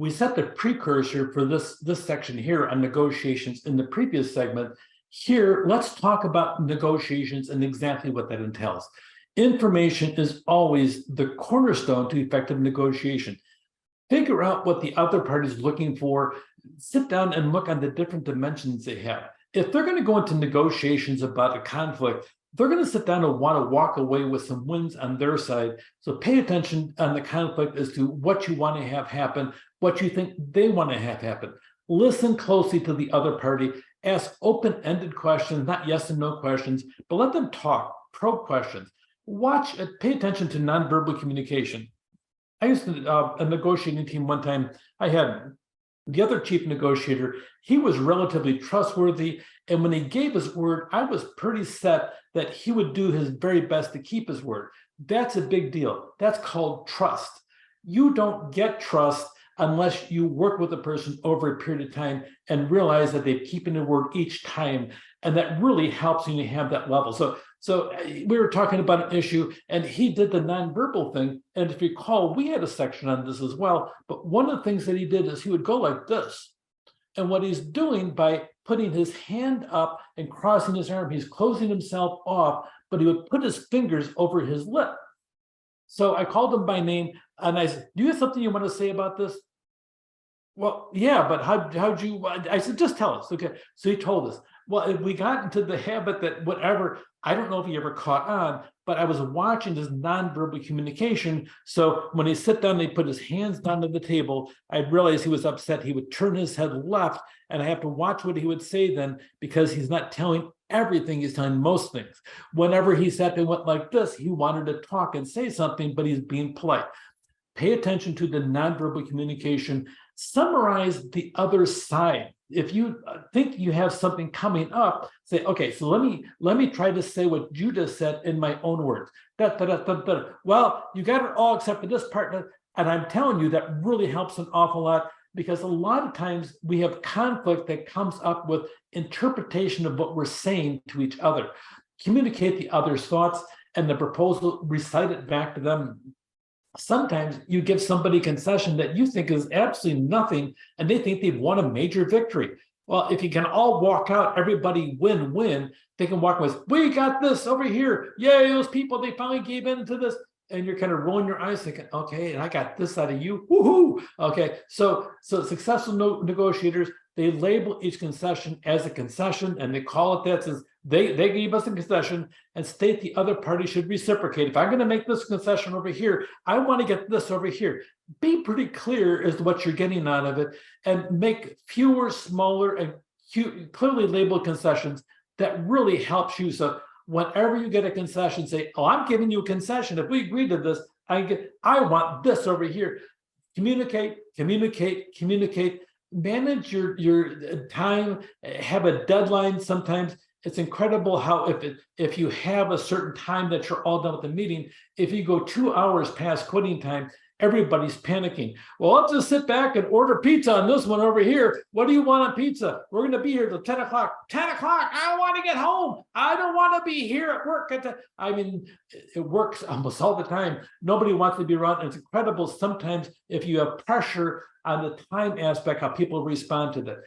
we set the precursor for this section here on negotiations in the previous segment. Here, let's talk about negotiations and exactly what that entails. Information is always the cornerstone to effective negotiation. Figure out what the other party is looking for. Sit down and look on the different dimensions they have. If they're going to go into negotiations about a conflict, they're going to sit down and want to walk away with some wins on their side. So pay attention on the conflict as to what you want to have happen, what you think they want to have happen. Listen closely to the other party. Ask open-ended questions, not yes and no questions, but let them talk, probe questions. Watch, pay attention to nonverbal communication. I used to, a negotiating team one time, I had the other chief negotiator. He was relatively trustworthy. And when he gave his word, I was pretty set that he would do his very best to keep his word. That's a big deal. That's called trust. You don't get trust unless you work with a person over a period of time and realize that they've keeping their word each time. And that really helps you to have that level. So we were talking about an issue and he did the nonverbal thing. And if you recall, we had a section on this as well. But one of the things that he did is he would go like this. And what he's doing by putting his hand up and crossing his arm, he's closing himself off, but he would put his fingers over his lip. So I called him by name and I said, do you have something you want to say about this? Well, yeah, but how'd you, I said, just tell us. Okay. So he told us. Well, we got into the habit that whatever, I don't know if he ever caught on, but I was watching his nonverbal communication. So when he sit down, he put his hands down to the table. I realized he was upset. He would turn his head left, and I have to watch what he would say then because he's not telling everything. He's telling most things. Whenever he sat and went like this, he wanted to talk and say something, but he's being polite. Pay attention to the nonverbal communication. Summarize the other side. If you think you have something coming up, say, okay, so let me try to say what you just said in my own words. Well, you got it all except for this part. And I'm telling you, that really helps an awful lot because a lot of times we have conflict that comes up with interpretation of what we're saying to each other. Communicate the other's thoughts and the proposal, recite it back to them. Sometimes you give somebody concession that you think is absolutely nothing, and they think they've won a major victory. Well, if you can all walk out, everybody win-win, they can walk away, we got this over here. Yay, those people, they finally gave in to this. And you're kind of rolling your eyes thinking, okay, and I got this out of you. Woohoo! Okay, so successful negotiators, they label each concession as a concession, and they call it that. Says they gave us a concession and state the other party should reciprocate. If I'm going to make this concession over here, I want to get this over here. Be pretty clear as to what you're getting out of it and make fewer, smaller, and clearly labeled concessions that really helps you. So whenever you get a concession, say, oh, I'm giving you a concession. If we agree to this, I want this over here. Communicate. Manage your time, have a deadline. Sometimes it's incredible how if you have a certain time that you're all done with the meeting, if you go 2 hours past quitting time, everybody's panicking. Well, let's just sit back and order pizza on this one over here. What do you want on pizza? We're going to be here till 10 o'clock. 10 o'clock, I want to get home. I don't want to be here at work. I mean, it works almost all the time. Nobody wants to be around. It's incredible sometimes if you have pressure on the time aspect, how people respond to that.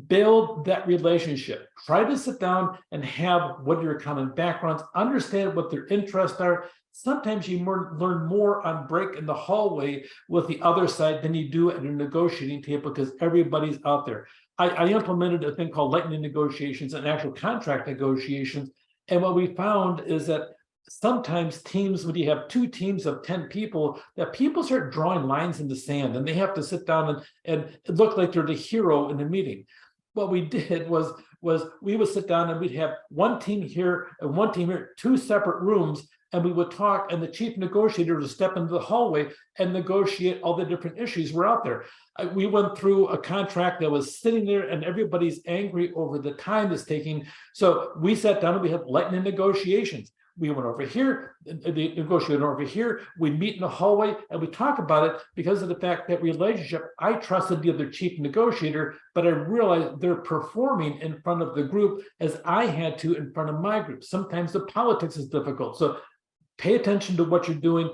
Build that relationship. Try to sit down and have what your common backgrounds, understand what their interests are. Sometimes you learn more on break in the hallway with the other side than you do at a negotiating table because everybody's out there. I implemented a thing called lightning negotiations and actual contract negotiations. And what we found is that sometimes teams, when you have 2 teams of 10 people, that people start drawing lines in the sand and they have to sit down and look like they're the hero in the meeting. What we did was we would sit down and we'd have one team here and one team here, 2 separate rooms, and we would talk, and the chief negotiator would step into the hallway and negotiate all the different issues were out there. We went through a contract that was sitting there and everybody's angry over the time it's taking. So we sat down and we had lightning negotiations. We went over here, the negotiator over here, we meet in the hallway and we talk about it because of the fact that relationship, I trusted the other chief negotiator, but I realized they're performing in front of the group as I had to in front of my group. Sometimes the politics is difficult. So pay attention to what you're doing.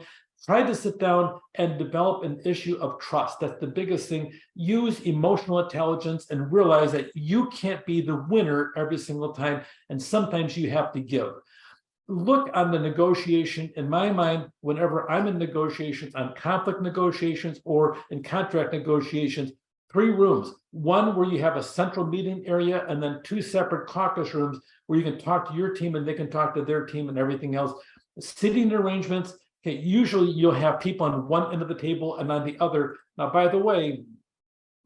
Try to sit down and develop an issue of trust. That's the biggest thing. Use emotional intelligence and realize that you can't be the winner every single time, and sometimes you have to give. Look on the negotiation. In my mind, whenever I'm in negotiations, on conflict negotiations or in contract negotiations, 3 rooms. One where you have a central meeting area, and then 2 separate caucus rooms where you can talk to your team and they can talk to their team and everything else. Sitting arrangements. Okay, usually you'll have people on one end of the table and on the other. Now, by the way,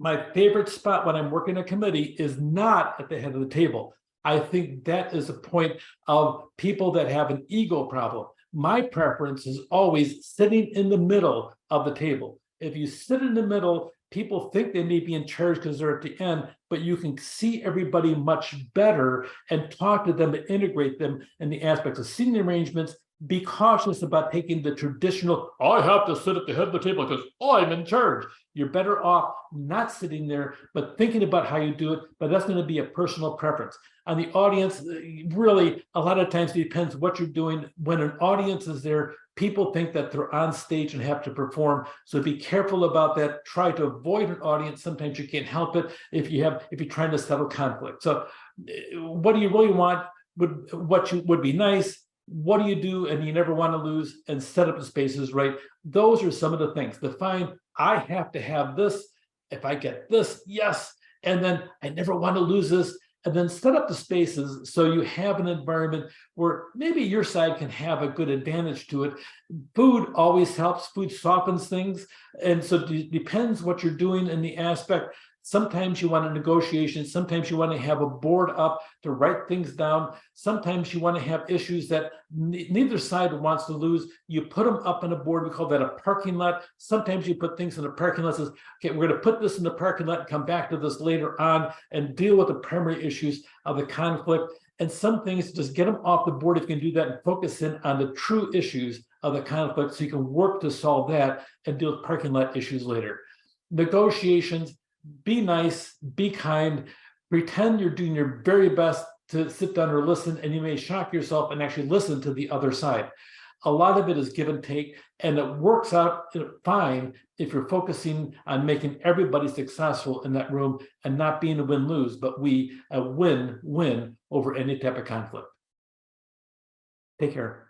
my favorite spot when I'm working a committee is not at the head of the table. I think that is a point of people that have an ego problem. My preference is always sitting in the middle of the table. If you sit in the middle, people think they may be in charge because they're at the end, but you can see everybody much better and talk to them and integrate them in the aspects of seating arrangements. Be cautious about taking the traditional, I have to sit at the head of the table because I'm in charge. You're better off not sitting there, but thinking about how you do it. But that's going to be a personal preference. On the audience, really, a lot of times it depends what you're doing. When an audience is there, people think that they're on stage and have to perform. So be careful about that. Try to avoid an audience. Sometimes you can't help it if you're trying to settle conflict. So what do you really want? What would be nice? What do you do? And you never want to lose, and set up the spaces right. Those are some of the things. Define, I have to have this. If I get this, yes. And then I never want to lose this. And then set up the spaces so you have an environment where maybe your side can have a good advantage to it. Food always helps. Food softens things. And so it depends what you're doing in the aspect. Sometimes you want a negotiation. Sometimes you want to have a board up to write things down. Sometimes you want to have issues that neither side wants to lose. You put them up on a board. We call that a parking lot. Sometimes you put things in the parking lot. Says, okay, we're going to put this in the parking lot and come back to this later on and deal with the primary issues of the conflict. And some things, just get them off the board if you can do that and focus in on the true issues of the conflict so you can work to solve that and deal with parking lot issues later. Negotiations. Be nice, be kind, pretend you're doing your very best to sit down or listen, and you may shock yourself and actually listen to the other side. A lot of it is give and take, and it works out fine if you're focusing on making everybody successful in that room and not being a win-lose, but a win-win over any type of conflict. Take care.